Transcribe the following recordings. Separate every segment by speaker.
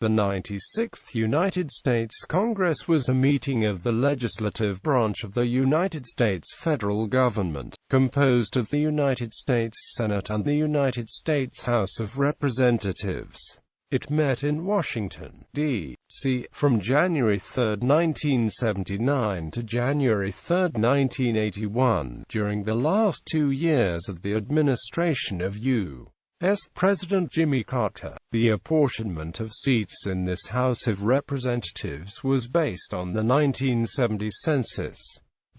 Speaker 1: The 96th United States Congress was a meeting of the legislative branch of the United States federal government, composed of the United States Senate and the United States House of Representatives. It met in Washington, D.C. from January 3, 1979 to January 3, 1981, during the last 2 years of the administration of U.S.President Jimmy Carter. The apportionment of seats in this House of Representatives was based on the 1970 census.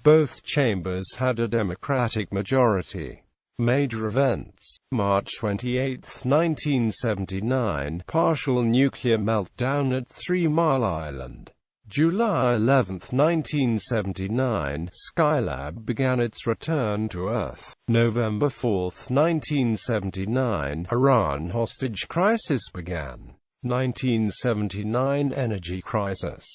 Speaker 1: Both chambers had a Democratic majority. Major events: March 28, 1979, partial nuclear meltdown at 3 Mile Island. July 11, 1979, Skylab began its return to Earth. November 4, 1979, Iran hostage crisis began. 1979 energy crisis.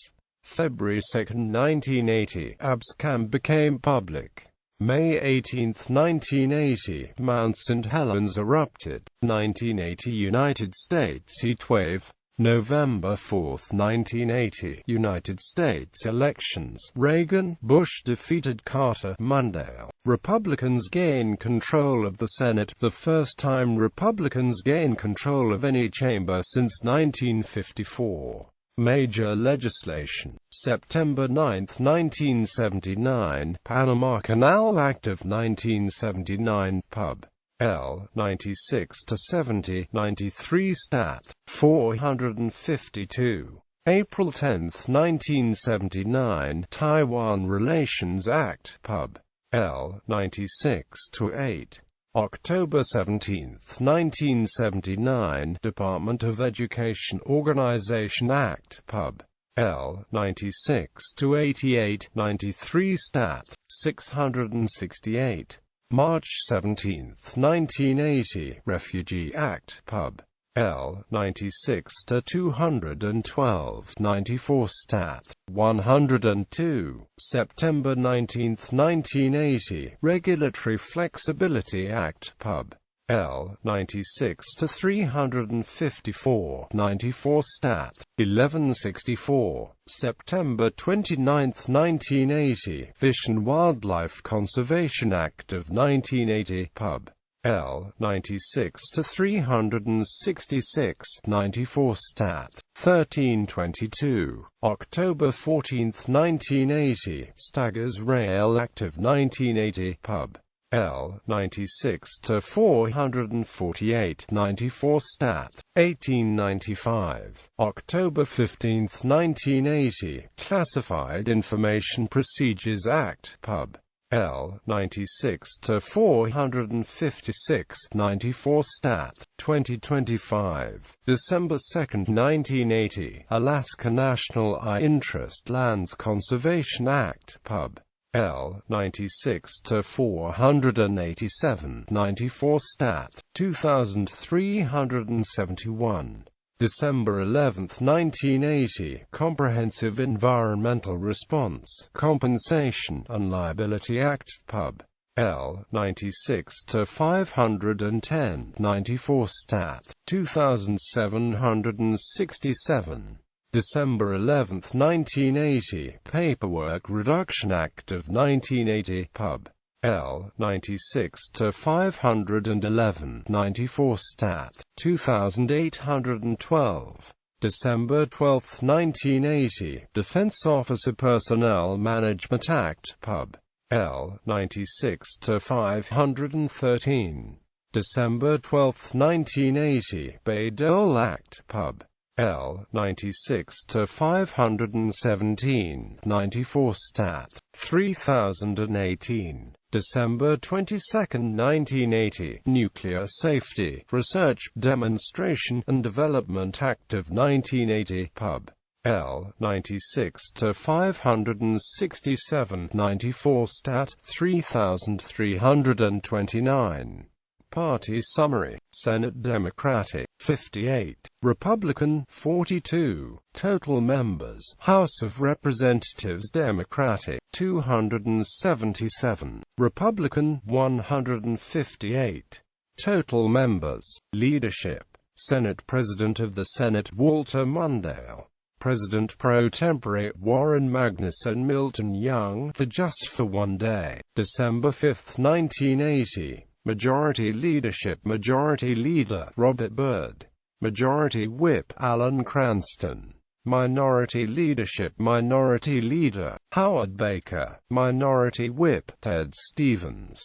Speaker 1: February 2, 1980, Abscam became public. May 18, 1980, Mount St. Helens erupted. 1980 United States heatwave. November 4, 1980, United States elections. Reagan, Bush defeated Carter. Monday, Republicans gain control of the Senate, the first time Republicans gain control of any chamber since 1954. Major legislation. September 9, 1979, Panama Canal Act of 1979, Pub. L. 96-70, 93 Stat. 452. April 10, 1979, Taiwan Relations Act, Pub. L. 96-8. October 17, 1979, Department of Education Organization Act, Pub. L. 96-88, 93 Stat. 668. March 17, 1980, Refugee Act, Pub. L. 96-212, 94 Stat. 102. September 19, 1980, Regulatory Flexibility Act, Pub. L. 96-354, 94 Stat. 1164. September 29, 1980, Fish and Wildlife Conservation Act of 1980, Pub. L. 96-366, 94 Stat. 1322. October 14, 1980, Staggers Rail Act of 1980, Pub. L. 96-448, 94 Stat. 1895. October 15, 1980, Classified Information Procedures Act, Pub. L. 96-456, 94 Stat. 2025. December 2, 1980, Alaska National Eye Interest Lands Conservation Act, Pub. L. 96-487, 94 Stat. 2371. December 11, 1980, Comprehensive Environmental Response, Compensation and Liability Act, Pub. L. 96-510, 94 Stat. 2767. December 11, 1980, Paperwork Reduction Act of 1980, Pub. L. 96-511, 94 Stat. 2812. December 12, 1980, Defense Officer Personnel Management Act, Pub. L. 96-513. December 12, 1980, Bayh-Dole Act, Pub. L. 96-517, 94 Stat. 3018. December 22, 1980, Nuclear Safety, Research, Demonstration, and Development Act of 1980, Pub. L. 96-567, 94 Stat. 3329. Party summary: Senate Democratic 58, Republican 42, total members. House of Representatives Democratic 277, Republican 158, total members. Leadership: Senate President of the Senate Walter Mondale, President pro tempore Warren Magnuson Milton Young for just for one day, December 5, 1980. Majority Leadership Majority Leader Robert Byrd, Majority Whip Alan Cranston, Minority Leadership Minority Leader Howard Baker, Minority Whip Ted Stevens,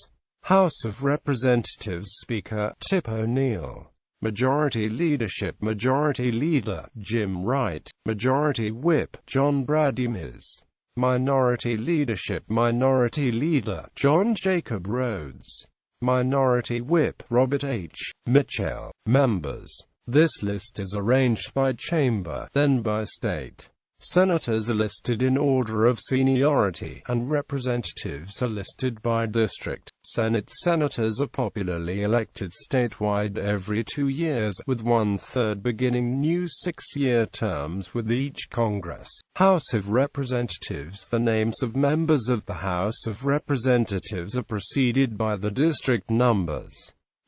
Speaker 1: House of Representatives Speaker Tip O'Neill, Majority Leadership Majority Leader Jim Wright, Majority Whip John Brademas, Minority Leadership Minority Leader John Jacob Rhodes, Minority Whip Robert H. Mitchell. Members. This list is arranged by chamber, then by state. Senators are listed in order of seniority, and representatives are listed by district. Senate senators are popularly elected statewide every 2 years, with 1/3 beginning new 6-year terms with each Congress. House of Representatives. The names of members of the House of Representatives are preceded by the district numbers.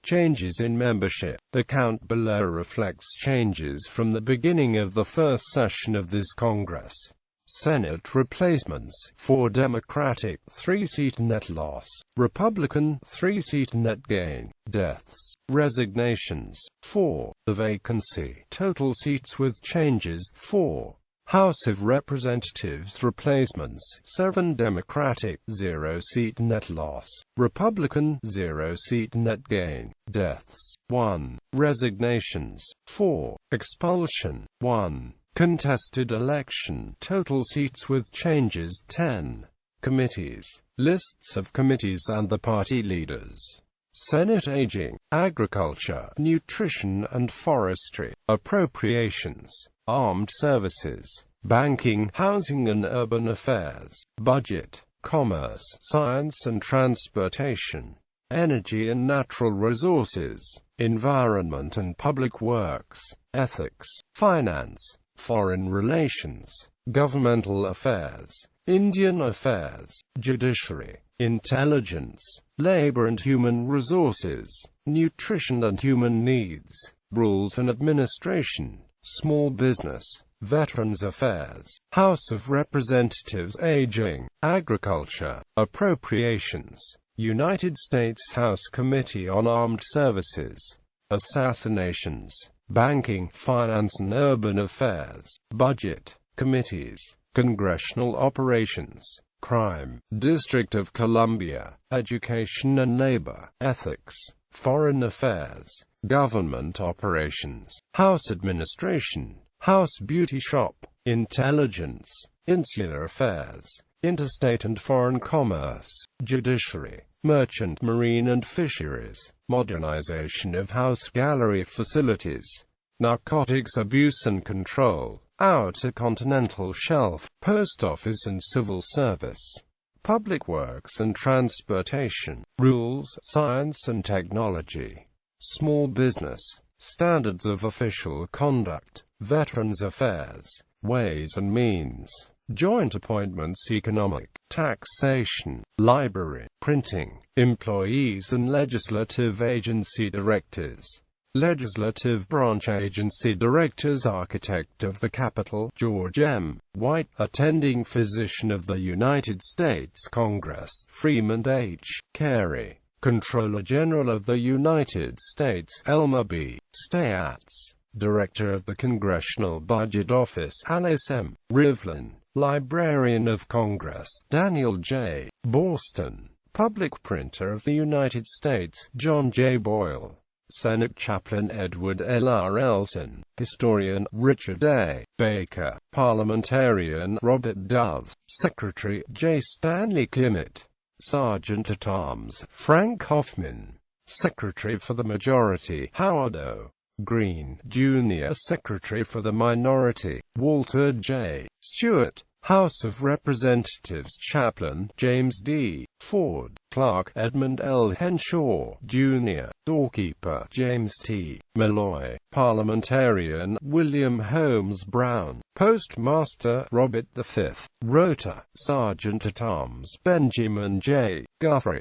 Speaker 1: Changes in membership. The count below reflects changes from the beginning of the first session of this Congress. Senate replacements: 4 Democratic, 3-seat net loss; Republican, 3-seat net gain; deaths; resignations, 4; the vacancy; total seats with changes, 4. House of Representatives replacements: 7 Democratic, 0-seat net loss; Republican, 0-seat net gain; deaths, 1; resignations, 4; expulsion, 1; contested election; total seats with changes, 10. Committees. Lists of committees and the party leaders. Senate Aging, Agriculture, Nutrition and Forestry, Appropriations, Armed Services, Banking, Housing and Urban Affairs, Budget, Commerce, Science and Transportation, Energy and Natural Resources, Environment and Public Works, Ethics, Finance, Foreign Relations, Governmental Affairs, Indian Affairs, Judiciary, Intelligence, Labor and Human Resources, Nutrition and Human Needs, Rules and Administration, Small Business, Veterans Affairs, House of Representatives. Aging, Agriculture, Appropriations, United States House Committee on Armed Services, Assassinations, Banking, Finance and Urban Affairs, Budget, Committees, Congressional Operations, Crime, District of Columbia, Education and Labor, Ethics, Foreign Affairs, Government Operations, House Administration, House Beauty Shop, Intelligence, Insular Affairs, Interstate and Foreign Commerce, Judiciary, Merchant Marine and Fisheries, Modernization of House Gallery Facilities, Narcotics Abuse and Control, Outer Continental Shelf, Post Office and Civil Service, Public Works and Transportation, Rules, Science and Technology, Small Business, Standards of Official Conduct, Veterans Affairs, Ways and Means, Joint Appointments, Economic, Taxation, Library, Printing, Employees and Legislative Agency Directors, Legislative Branch Agency Directors. Architect of the Capitol, George M. White. Attending Physician of the United States Congress, Freeman H. Carey. Comptroller General of the United States, Elmer B. Stayatz. Director of the Congressional Budget Office, Alice M. Rivlin. Librarian of Congress, Daniel J. Boston. Public Printer of the United States, John J. Boyle. Senate Chaplain Edward L. R. Elson. Historian Richard A. Baker. Parliamentarian Robert Dove. Secretary J. Stanley Kimmitt. Sergeant at Arms Frank Hoffman. Secretary for the Majority Howard O. Green, Jr. Secretary for the Minority Walter J. Stewart. House of Representatives Chaplain James D. Ford. Clerk Edmund L. Henshaw, Jr. Doorkeeper James T. Malloy. Parliamentarian William Holmes Brown. Postmaster Robert V. Rota. Sergeant at Arms Benjamin J. Guthrie.